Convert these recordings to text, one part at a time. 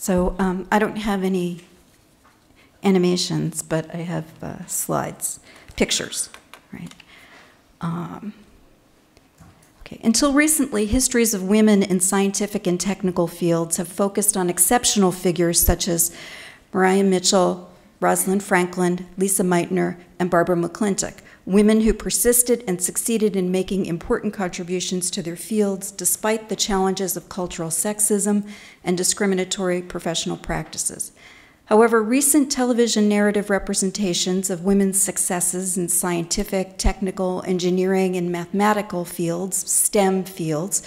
So I don't have any animations, but I have slides, pictures, right? Okay. Until recently, histories of women in scientific and technical fields have focused on exceptional figures such as Maria Mitchell, Rosalind Franklin, Lisa Meitner, and Barbara McClintock, women who persisted and succeeded in making important contributions to their fields despite the challenges of cultural sexism and discriminatory professional practices. However, recent television narrative representations of women's successes in scientific, technical, engineering, and mathematical fields, STEM fields,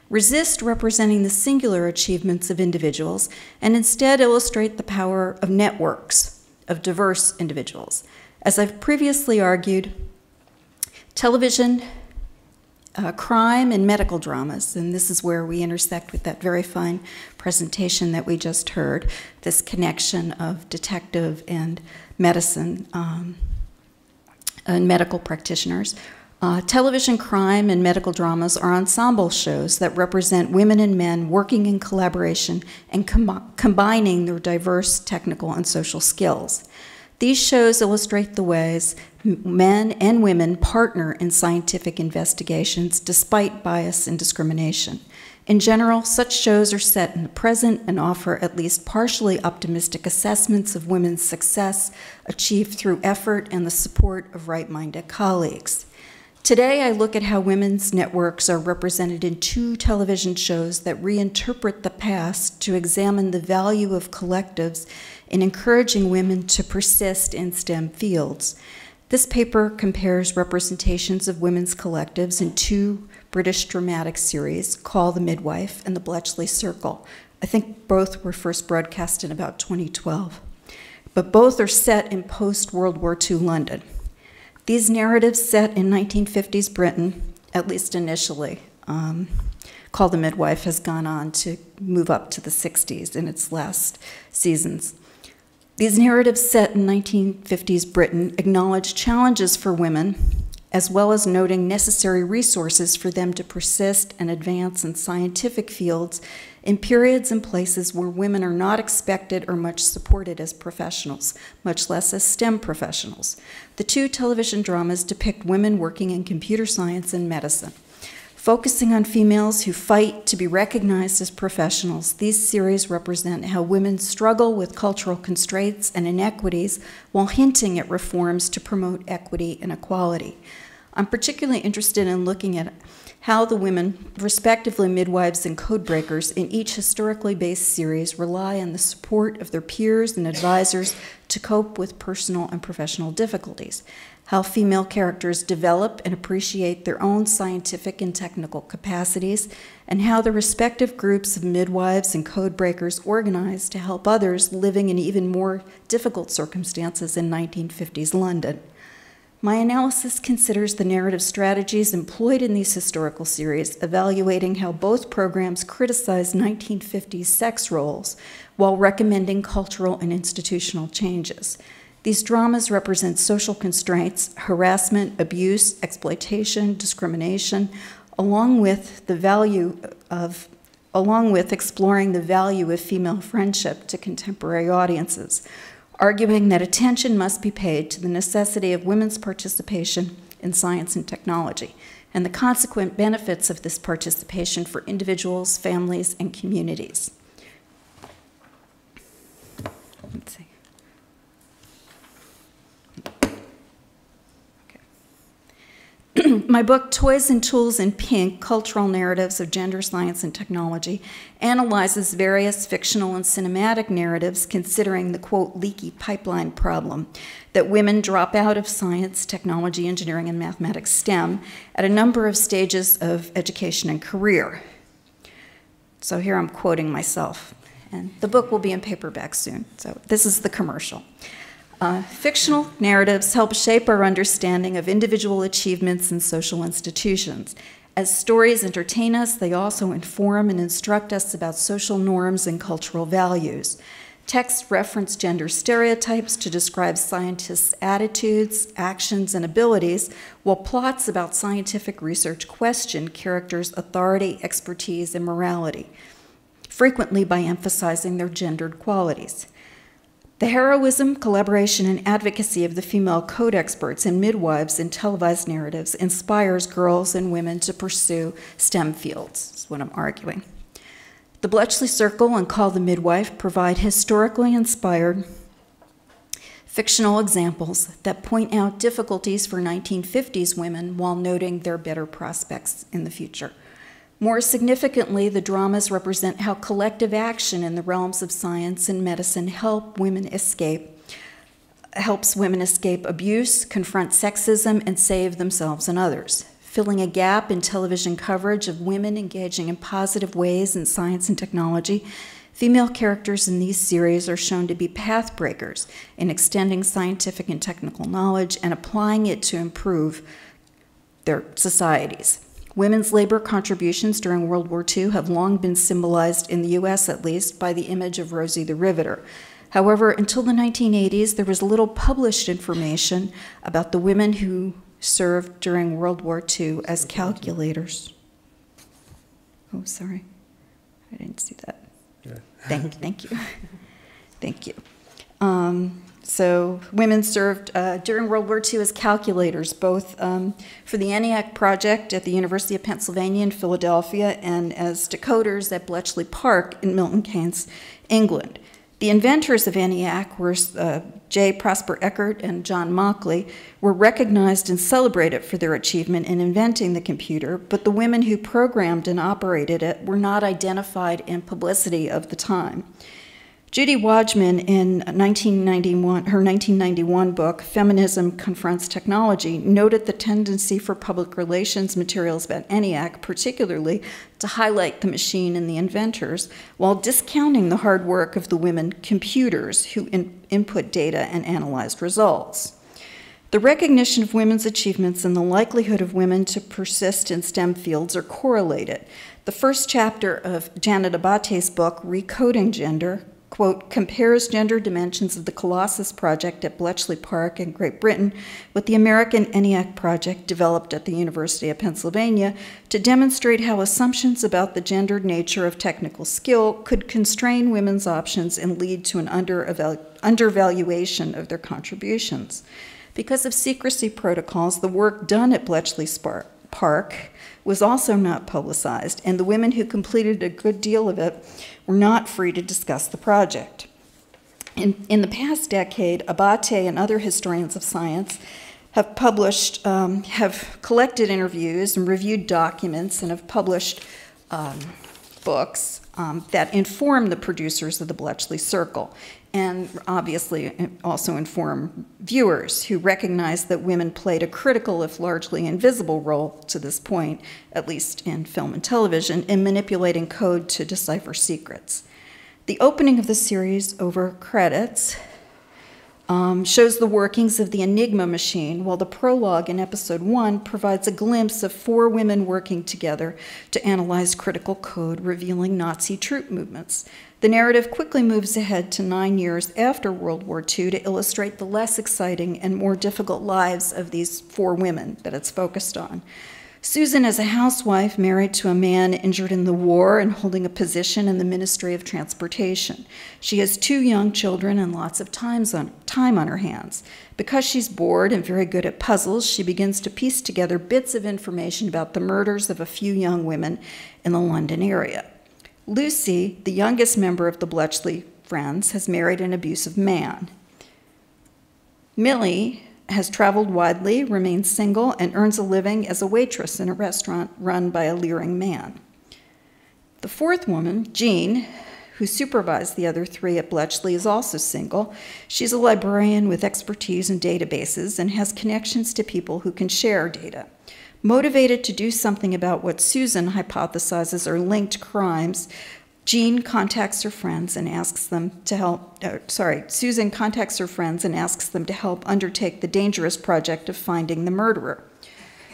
resist representing the singular achievements of individuals and instead illustrate the power of networks of diverse individuals. As I've previously argued, television, crime, and medical dramas, and this is where we intersect with that very fine presentation that we just heard, this connection of detective and medicine and medical practitioners. Television crime and medical dramas are ensemble shows that represent women and men working in collaboration and combining their diverse technical and social skills. These shows illustrate the ways men and women partner in scientific investigations despite bias and discrimination. In general, such shows are set in the present and offer at least partially optimistic assessments of women's success achieved through effort and the support of right-minded colleagues. Today, I look at how women's networks are represented in two television shows that reinterpret the past to examine the value of collectives in encouraging women to persist in STEM fields. This paper compares representations of women's collectives in two British dramatic series called The Midwife and The Bletchey Circle. I think both were first broadcast in about 2012, but both are set in post-World War II London. These narratives set in 1950s Britain, at least initially, called The Midwife has gone on to move up to the 60s in its last seasons. These narratives set in 1950s Britain acknowledge challenges for women, as well as noting necessary resources for them to persist and advance in scientific fields in periods and places where women are not expected or much supported as professionals, much less as STEM professionals. The two television dramas depict women working in computer science and medicine. Focusing on females who fight to be recognized as professionals, these series represent how women struggle with cultural constraints and inequities while hinting at reforms to promote equity and equality. I'm particularly interested in looking at how the women, respectively midwives and codebreakers, in each historically based series rely on the support of their peers and advisors to cope with personal and professional difficulties, how female characters develop and appreciate their own scientific and technical capacities, and how the respective groups of midwives and codebreakers organize to help others living in even more difficult circumstances in 1950s London. My analysis considers the narrative strategies employed in these historical series, evaluating how both programs criticize 1950s sex roles while recommending cultural and institutional changes. These dramas represent social constraints, harassment, abuse, exploitation, discrimination, along with exploring the value of female friendship to contemporary audiences, arguing that attention must be paid to the necessity of women's participation in science and technology, and the consequent benefits of this participation for individuals, families, and communities. Let's see. My book, Toys and Tools in Pink, Cultural Narratives of Gender, Science, and Technology, analyzes various fictional and cinematic narratives considering the, quote, leaky pipeline problem that women drop out of science, technology, engineering, and mathematics STEM at a number of stages of education and career. So here I'm quoting myself, and the book will be in paperback soon, so this is the commercial. Fictional narratives help shape our understanding of individual achievements in social institutions. As stories entertain us, they also inform and instruct us about social norms and cultural values. Texts reference gender stereotypes to describe scientists' attitudes, actions, and abilities, while plots about scientific research question characters' authority, expertise, and morality. frequently by emphasizing their gendered qualities. The heroism, collaboration, and advocacy of the female code experts and midwives in televised narratives inspires girls and women to pursue STEM fields, is what I'm arguing. The Bletchey Circle and Call the Midwife provide historically inspired fictional examples that point out difficulties for 1950s women while noting their better prospects in the future. More significantly, the dramas represent how collective action in the realms of science and medicine helps women escape abuse, confront sexism, and save themselves and others. Filling a gap in television coverage of women engaging in positive ways in science and technology, female characters in these series are shown to be path breakers in extending scientific and technical knowledge and applying it to improve their societies. Women's labor contributions during World War II have long been symbolized, in the US at least, by the image of Rosie the Riveter. However, until the 1980s, there was little published information about the women who served during World War II as calculators. Oh, sorry. I didn't see that. Yeah. Thank you. Thank you. So women served during World War II as calculators, both for the ENIAC project at the University of Pennsylvania in Philadelphia and as decoders at Bletchley Park in Milton Keynes, England. The inventors of ENIAC were J. Prosper Eckert and John Mockley, were recognized and celebrated for their achievement in inventing the computer, but the women who programmed and operated it were not identified in publicity of the time. Judy Wajman, in her 1991 book, Feminism Confronts Technology, noted the tendency for public relations materials about ENIAC, particularly, to highlight the machine and the inventors, while discounting the hard work of the women computers who input data and analyzed results. The recognition of women's achievements and the likelihood of women to persist in STEM fields are correlated. The first chapter of Janet Abate's book, Recoding Gender, quote, compares gender dimensions of the Colossus project at Bletchley Park in Great Britain with the American ENIAC project developed at the University of Pennsylvania to demonstrate how assumptions about the gendered nature of technical skill could constrain women's options and lead to an undervaluation of their contributions. Because of secrecy protocols, the work done at Bletchley Park was also not publicized, and the women who completed a good deal of it were not free to discuss the project. In the past decade, Abate and other historians of science have collected interviews and reviewed documents and have published books that inform the producers of the Bletchley Circle, and obviously also inform viewers who recognize that women played a critical, if largely invisible, role to this point, at least in film and television, in manipulating code to decipher secrets. The opening of the series, over credits, shows the workings of the Enigma machine, while the prologue in episode 1 provides a glimpse of 4 women working together to analyze critical code revealing Nazi troop movements. The narrative quickly moves ahead to 9 years after World War II to illustrate the less exciting and more difficult lives of these 4 women that it's focused on. Susan is a housewife married to a man injured in the war and holding a position in the Ministry of Transportation. She has 2 young children and lots of time on her hands. Because she's bored and very good at puzzles, she begins to piece together bits of information about the murders of a few young women in the London area. Lucy, the youngest member of the Bletchley Friends, has married an abusive man. Millie has traveled widely, remains single, and earns a living as a waitress in a restaurant run by a leering man. The 4th woman, Jean, who supervised the other 3 at Bletchley, is also single. She's a librarian with expertise in databases and has connections to people who can share data. Motivated to do something about what Susan hypothesizes are linked crimes, Jean contacts her friends and asks them to help, Susan contacts her friends and asks them to help undertake the dangerous project of finding the murderer.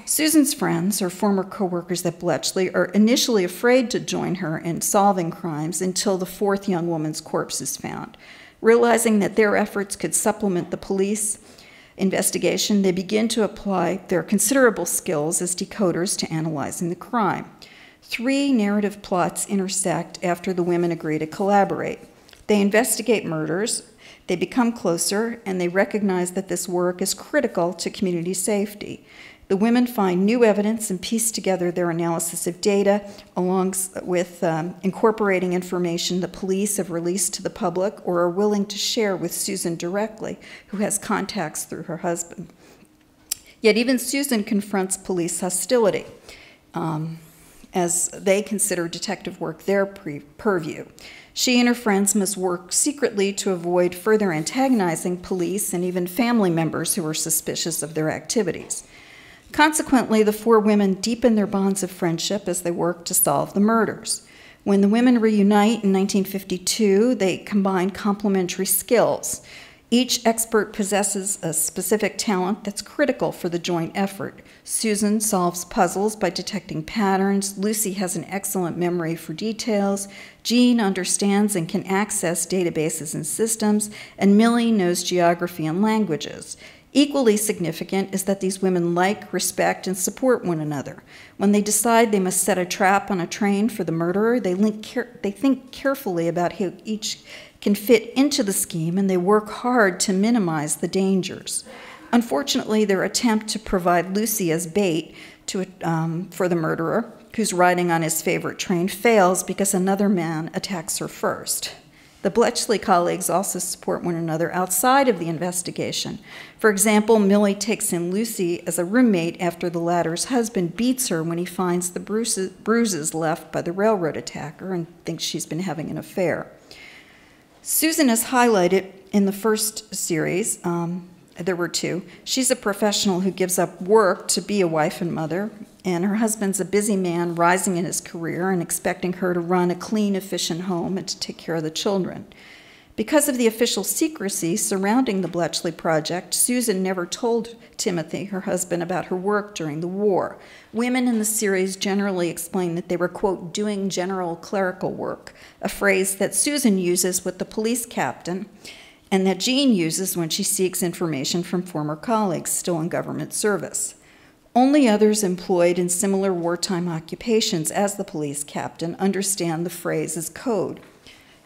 Susan's friends, her former co-workers at Bletchley, are initially afraid to join her in solving crimes until the 4th young woman's corpse is found. Realizing that their efforts could supplement the police investigation, they begin to apply their considerable skills as decoders to analyzing the crime. Three narrative plots intersect after the women agree to collaborate. They investigate murders, they become closer, and they recognize that this work is critical to community safety. The women find new evidence and piece together their analysis of data, along with incorporating information the police have released to the public or are willing to share with Susan directly, who has contacts through her husband. Yet even Susan confronts police hostility, as they consider detective work their purview. She and her friends must work secretly to avoid further antagonizing police and even family members who are suspicious of their activities. Consequently, the four women deepen their bonds of friendship as they work to solve the murders. When the women reunite in 1952, they combine complementary skills. Each expert possesses a specific talent that's critical for the joint effort. Susan solves puzzles by detecting patterns. Lucy has an excellent memory for details. Jean understands and can access databases and systems. And Millie knows geography and languages. Equally significant is that these women like, respect, and support one another. When they decide they must set a trap on a train for the murderer, they think carefully about how each can fit into the scheme, and they work hard to minimize the dangers. Unfortunately, their attempt to provide Lucy as bait for the murderer, who's riding on his favorite train, fails because another man attacks her first. The Bletchey colleagues also support one another outside of the investigation. For example, Millie takes in Lucy as a roommate after the latter's husband beats her when he finds the bruises left by the railroad attacker and thinks she's been having an affair. Susan is highlighted in the first series. There were two. She's a professional who gives up work to be a wife and mother, and her husband's a busy man rising in his career and expecting her to run a clean, efficient home and to take care of the children. Because of the official secrecy surrounding the Bletchey project, Susan never told Timothy, her husband, about her work during the war. Women in the series generally explain that they were, quote, doing general clerical work, a phrase that Susan uses with the police captain and that Jean uses when she seeks information from former colleagues still in government service. Only others employed in similar wartime occupations as the police captain understand the phrase as code,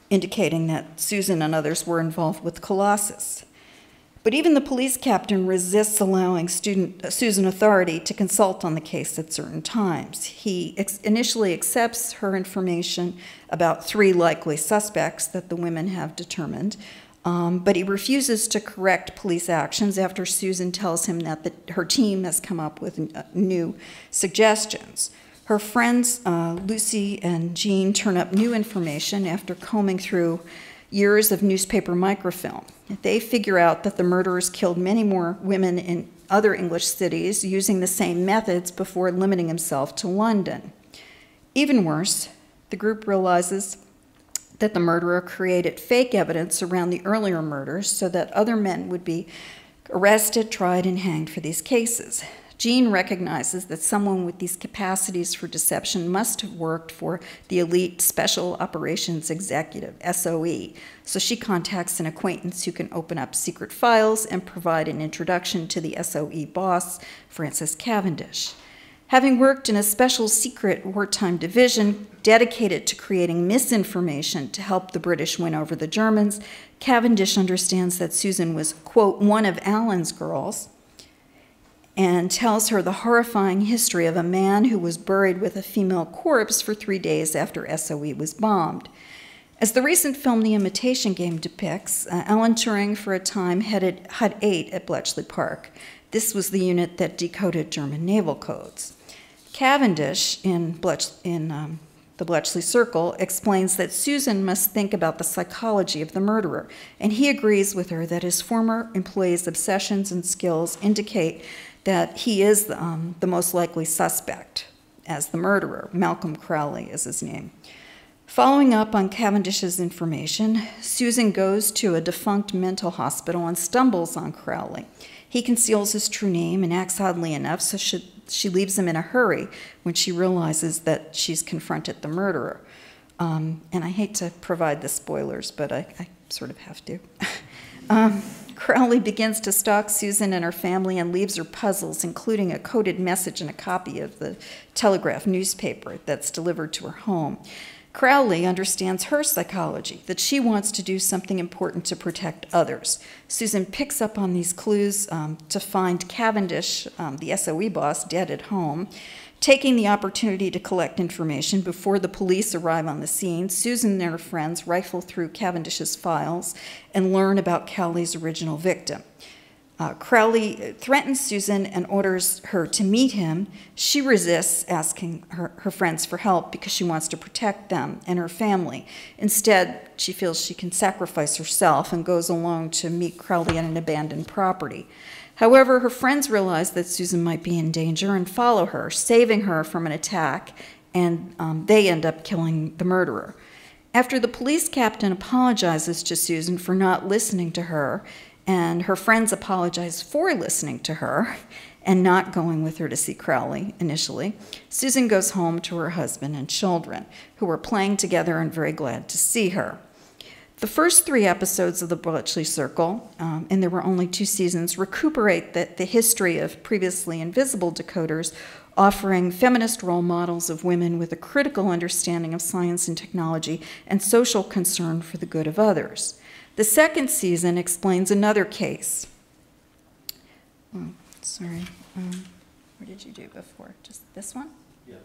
indicating that Susan and others were involved with Colossus. But even the police captain resists allowing Susan authority to consult on the case at certain times. He initially accepts her information about three likely suspects that the women have determined, but he refuses to correct police actions after Susan tells him that her team has come up with new suggestions. Her friends, Lucy and Jean, turn up new information after combing through years of newspaper microfilm. They figure out that the murderers killed many more women in other English cities using the same methods before limiting himself to London. Even worse, the group realizes that the murderer created fake evidence around the earlier murders so that other men would be arrested, tried, and hanged for these cases. Jean recognizes that someone with these capacities for deception must have worked for the elite Special Operations Executive, SOE, so she contacts an acquaintance who can open up secret files and provide an introduction to the SOE boss, Francis Cavendish. Having worked in a special secret wartime division dedicated to creating misinformation to help the British win over the Germans, Cavendish understands that Susan was, quote, one of Alan's girls, and tells her the horrifying history of a man who was buried with a female corpse for 3 days after SOE was bombed. As the recent film The Imitation Game depicts, Alan Turing for a time headed Hut 8 at Bletchley Park. This was the unit that decoded German naval codes. Cavendish, in the Bletchley Circle, explains that Susan must think about the psychology of the murderer, and he agrees with her that his former employee's obsessions and skills indicate that he is the most likely suspect as the murderer. Malcolm Crowley is his name. Following up on Cavendish's information, Susan goes to a defunct mental hospital and stumbles on Crowley. He conceals his true name and acts oddly enough, so she leaves him in a hurry when she realizes that she's confronted the murderer. And I hate to provide the spoilers, but I sort of have to. Crowley begins to stalk Susan and her family and leaves her puzzles, including a coded message and a copy of the Telegraph newspaper that's delivered to her home. Crowley understands her psychology, that she wants to do something important to protect others. Susan picks up on these clues to find Cavendish, the SOE boss, dead at home. Taking the opportunity to collect information before the police arrive on the scene, Susan and her friends rifle through Cavendish's files and learn about Cowley's original victim. Crowley threatens Susan and orders her to meet him. She resists asking her friends for help because she wants to protect them and her family. Instead, she feels she can sacrifice herself and goes along to meet Crowley at an abandoned property. However, her friends realize that Susan might be in danger and follow her, saving her from an attack, and they end up killing the murderer. After the police captain apologizes to Susan for not listening to her, and her friends apologize for listening to her and not going with her to see Crowley initially, Susan goes home to her husband and children, who are playing together and very glad to see her. The first 3 episodes of the Bletchey Circle, and there were only 2 seasons, recuperate the history of previously invisible decoders, offering feminist role models of women with a critical understanding of science and technology and social concern for the good of others. The second season explains another case. Oh, sorry. What did you do before? Just this one? Yeah.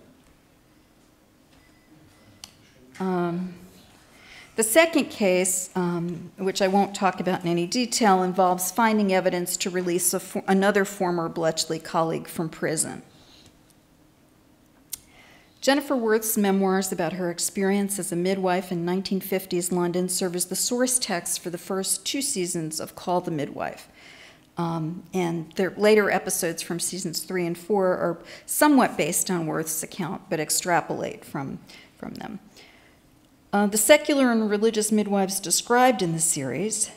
The second case, which I won't talk about in any detail, involves finding evidence to release another former Bletchley colleague from prison. Jennifer Worth's memoirs about her experience as a midwife in 1950s London serve as the source text for the first 2 seasons of Call the Midwife. And their later episodes from seasons 3 and 4 are somewhat based on Worth's account, but extrapolate from them. The secular and religious midwives described in the series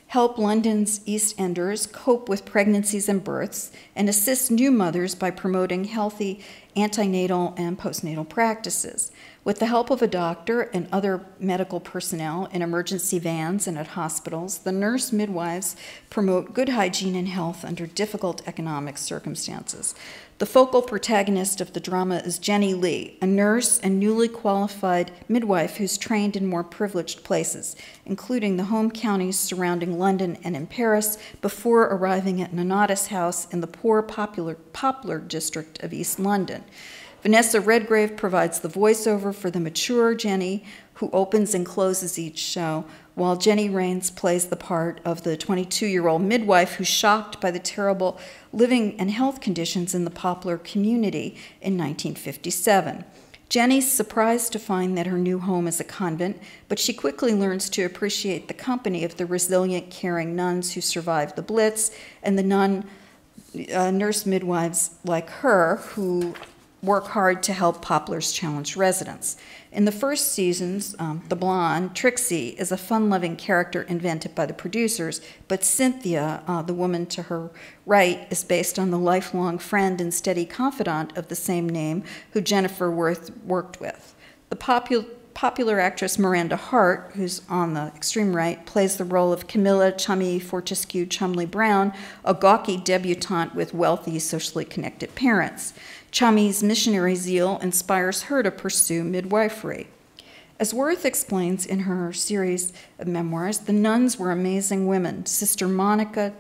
help London's East Enders cope with pregnancies and births, and assist new mothers by promoting healthy antenatal and postnatal practices. With the help of a doctor and other medical personnel in emergency vans and at hospitals, the nurse midwives promote good hygiene and health under difficult economic circumstances. The focal protagonist of the drama is Jenny Lee, a nurse and newly qualified midwife who's trained in more privileged places, including the home counties surrounding London and in Paris, before arriving at Nonnatus House in the poor Poplar district of East London. Vanessa Redgrave provides the voiceover for the mature Jenny, who opens and closes each show, while Jenny Rains plays the part of the 22-year-old midwife who's shocked by the terrible living and health conditions in the Poplar community in 1957. Jenny's surprised to find that her new home is a convent, but she quickly learns to appreciate the company of the resilient, caring nuns who survived the Blitz, and the nurse midwives like her who work hard to help Poplar's challenged residents. In the first seasons, the blonde, Trixie, is a fun-loving character invented by the producers, but Cynthia, the woman to her right, is based on the lifelong friend and steady confidant of the same name who Jennifer Worth worked with. The popular actress Miranda Hart, who's on the extreme right, plays the role of Camilla Chummy Fortescue Chumley Brown, a gawky debutante with wealthy, socially connected parents. Chummy's missionary zeal inspires her to pursue midwifery. As Worth explains in her series of memoirs, the nuns were amazing women. Sister Monica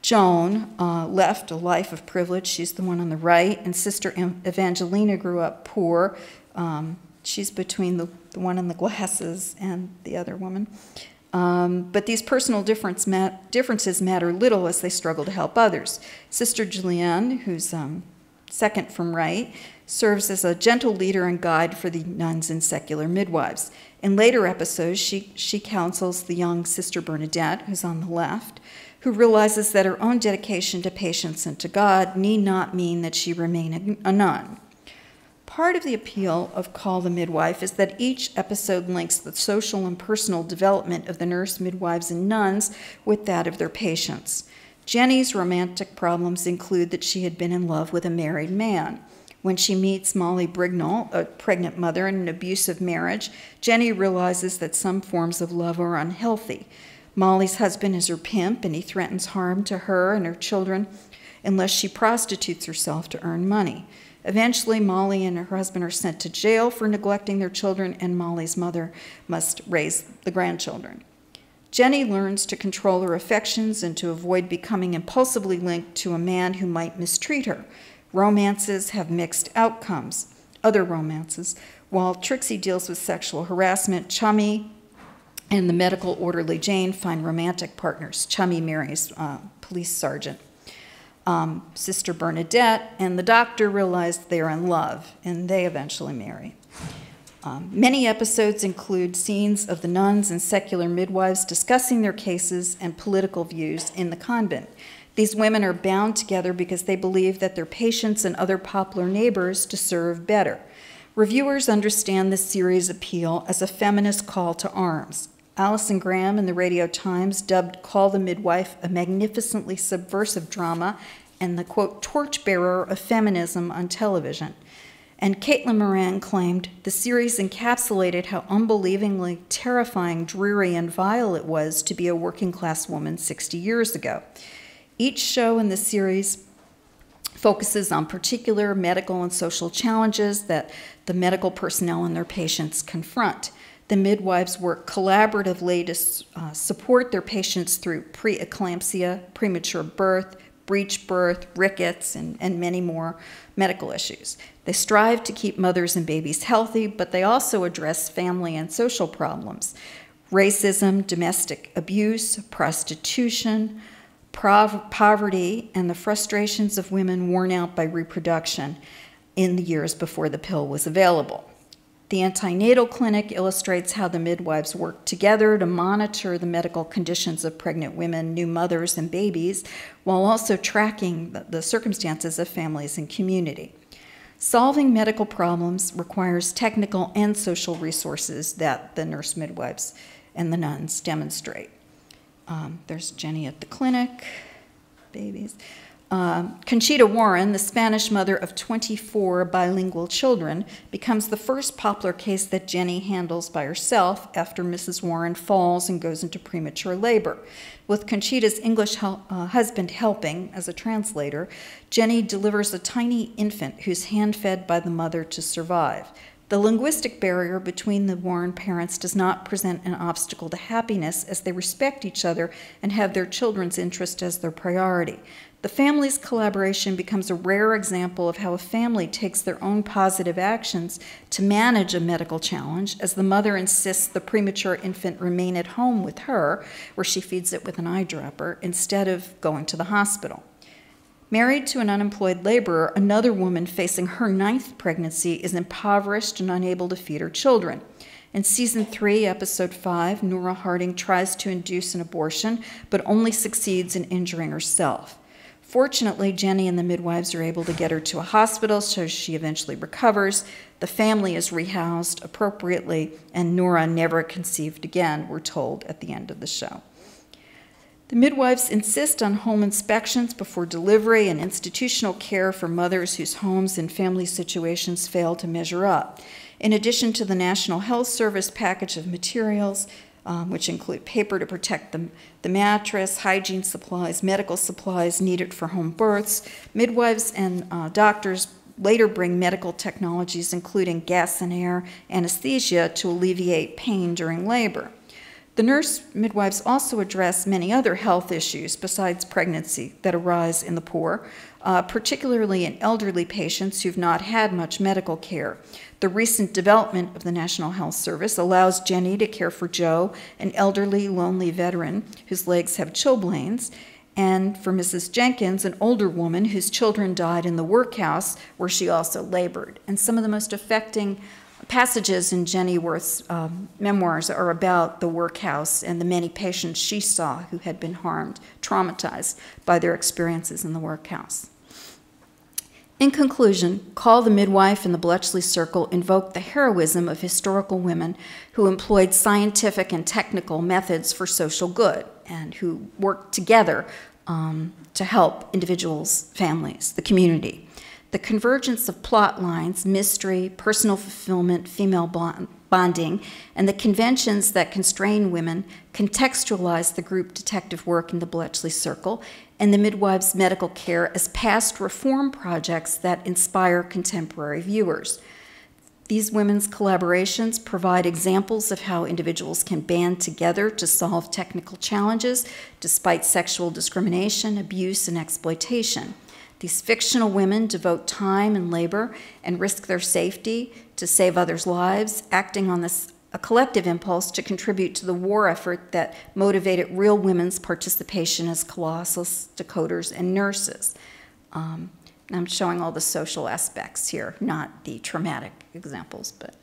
Joan left a life of privilege. She's the one on the right. And Sister Evangelina grew up poor. She's between the one in the glasses and the other woman. But these personal differences matter little as they struggle to help others. Sister Julianne, who's second from right, serves as a gentle leader and guide for the nuns and secular midwives. In later episodes, she counsels the young Sister Bernadette, who's on the left, who realizes that her own dedication to patience and to God need not mean that she remain a nun. Part of the appeal of Call the Midwife is that each episode links the social and personal development of the nurse, midwives, and nuns with that of their patients. Jenny's romantic problems include that she had been in love with a married man. When she meets Molly Brignall, a pregnant mother in an abusive marriage, Jenny realizes that some forms of love are unhealthy. Molly's husband is her pimp, and he threatens harm to her and her children unless she prostitutes herself to earn money. Eventually, Molly and her husband are sent to jail for neglecting their children, and Molly's mother must raise the grandchildren. Jenny learns to control her affections and to avoid becoming impulsively linked to a man who might mistreat her. Romances have mixed outcomes, other romances. While Trixie deals with sexual harassment, Chummy and the medical orderly Jane find romantic partners. Chummy marries police sergeant. Sister Bernadette and the doctor realize they're in love, and they eventually marry. Many episodes include scenes of the nuns and secular midwives discussing their cases and political views in the convent. These women are bound together because they believe that their patients and other popular neighbors deserve better. Reviewers understand this series' appeal as a feminist call to arms. Alison Graham in the Radio Times dubbed Call the Midwife a magnificently subversive drama and the, quote, torchbearer of feminism on television. And Caitlin Moran claimed the series encapsulated how unbelievingly terrifying, dreary, and vile it was to be a working-class woman 60 years ago. Each show in the series focuses on particular medical and social challenges that the medical personnel and their patients confront. The midwives work collaboratively to support their patients through preeclampsia, premature birth, breech birth, rickets, and many more medical issues. They strive to keep mothers and babies healthy, but they also address family and social problems: racism, domestic abuse, prostitution, poverty, and the frustrations of women worn out by reproduction in the years before the pill was available. The antenatal clinic illustrates how the midwives work together to monitor the medical conditions of pregnant women, new mothers, and babies, while also tracking the circumstances of families and community. Solving medical problems requires technical and social resources that the nurse midwives and the nuns demonstrate. There's Jenny at the clinic, babies. Conchita Warren, the Spanish mother of 24 bilingual children, becomes the first popular case that Jenny handles by herself after Mrs. Warren falls and goes into premature labor. With Conchita's English husband helping as a translator, Jenny delivers a tiny infant who's hand-fed by the mother to survive. The linguistic barrier between the Warren parents does not present an obstacle to happiness, as they respect each other and have their children's interest as their priority. The family's collaboration becomes a rare example of how a family takes their own positive actions to manage a medical challenge, as the mother insists the premature infant remain at home with her, where she feeds it with an eyedropper, instead of going to the hospital. Married to an unemployed laborer, another woman facing her 9th pregnancy is impoverished and unable to feed her children. In Season 3, Episode 5, Nora Harding tries to induce an abortion, but only succeeds in injuring herself. Fortunately, Jenny and the midwives are able to get her to a hospital, so she eventually recovers. The family is rehoused appropriately, and Nora never conceived again, we're told at the end of the show. The midwives insist on home inspections before delivery and institutional care for mothers whose homes and family situations fail to measure up. In addition to the National Health Service package of materials, which include paper to protect the mattress, hygiene supplies, medical supplies needed for home births, midwives and doctors later bring medical technologies including gas and air anesthesia to alleviate pain during labor. The nurse midwives also address many other health issues besides pregnancy that arise in the poor, particularly in elderly patients who've not had much medical care. The recent development of the National Health Service allows Jenny to care for Joe, an elderly, lonely veteran whose legs have chilblains, and for Mrs. Jenkins, an older woman whose children died in the workhouse where she also labored. And some of the most affecting passages in Jenny Worth's memoirs are about the workhouse and the many patients she saw who had been harmed, traumatized by their experiences in the workhouse. In conclusion, Call the Midwife and the Bletchley Circle invoke the heroism of historical women who employed scientific and technical methods for social good and who worked together to help individuals, families, the community. The convergence of plot lines, mystery, personal fulfillment, female bonding, and the conventions that constrain women contextualize the group detective work in the Bletchey Circle and the midwives' medical care as past reform projects that inspire contemporary viewers. These women's collaborations provide examples of how individuals can band together to solve technical challenges despite sexual discrimination, abuse, and exploitation. These fictional women devote time and labor and risk their safety to save others' lives, acting on a collective impulse to contribute to the war effort that motivated real women's participation as colossus, decoders, and nurses. I'm showing all the social aspects here, not the traumatic examples. But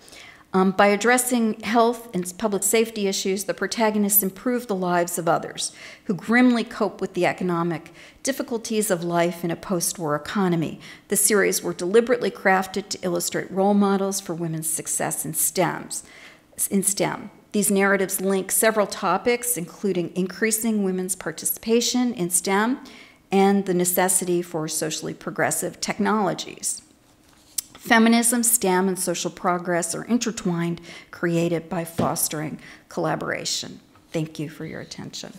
by addressing health and public safety issues, the protagonists improve the lives of others who grimly cope with the economic difficulties of life in a post-war economy. The series were deliberately crafted to illustrate role models for women's success in STEM. These narratives link several topics, including increasing women's participation in STEM and the necessity for socially progressive technologies. Feminism, STEM, and social progress are intertwined, created by fostering collaboration. Thank you for your attention.